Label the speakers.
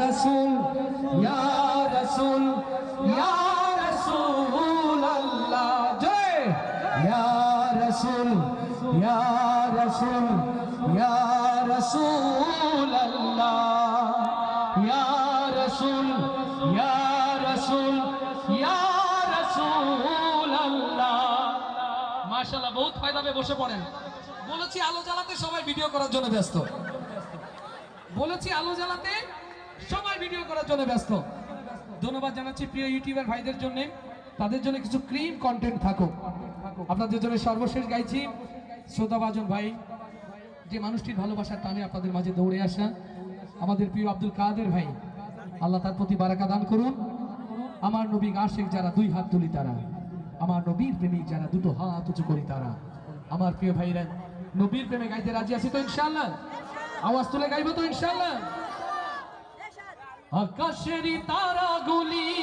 Speaker 1: রসুল ইয়া রসুল ইয়া রসুল আল্লাহ জয় ইয়া রসুল ইয়া রসুল ইয়া রসুল আল্লাহ ইয়া রসুল ইয়া রসুল ইয়া রসুল আল্লাহ। মাশাআল্লাহ, বহুত ফায়দা পেয়ে বসে পড়েন। বলেছি আলো জ্বালাতে, সবাই ভিডিও করার জন্য ব্যস্ত। বলেছি আলো জ্বালাতে, সবাই ভিডিও করার জন্য ব্যস্ত। ধন্যবাদ জানাচ্ছি প্রিয় ইউটিউবার ভাইদের জন্য, তাদের জন্য কিছু ক্লিন কন্টেন্ট থাকুক। আপনাদের জন্য সর্বশেষ গাইছি শ্রোতাভাজন ভাই, যে মানুষটির ভালোবাসার টানে আপনাদের মাঝে দৌড়ে আসা আমাদের প্রিয় আব্দুল কাদের ভাই, আল্লাহ তার প্রতি বারাকা দান করুন। আমার নবী আশিক যারা দুই হাত তুলি তারা, আমার নবীর প্রেমিক যারা দুটো হাত উঁচু করি তারা। আমার প্রিয় ভাইরা, নবীর প্রেমে গাইতে রাজি আছি তো ইনশাআল্লাহ? আওয়াজ তুলে গাইবো তো ইনশাআল্লাহ? আকাশেরই তারা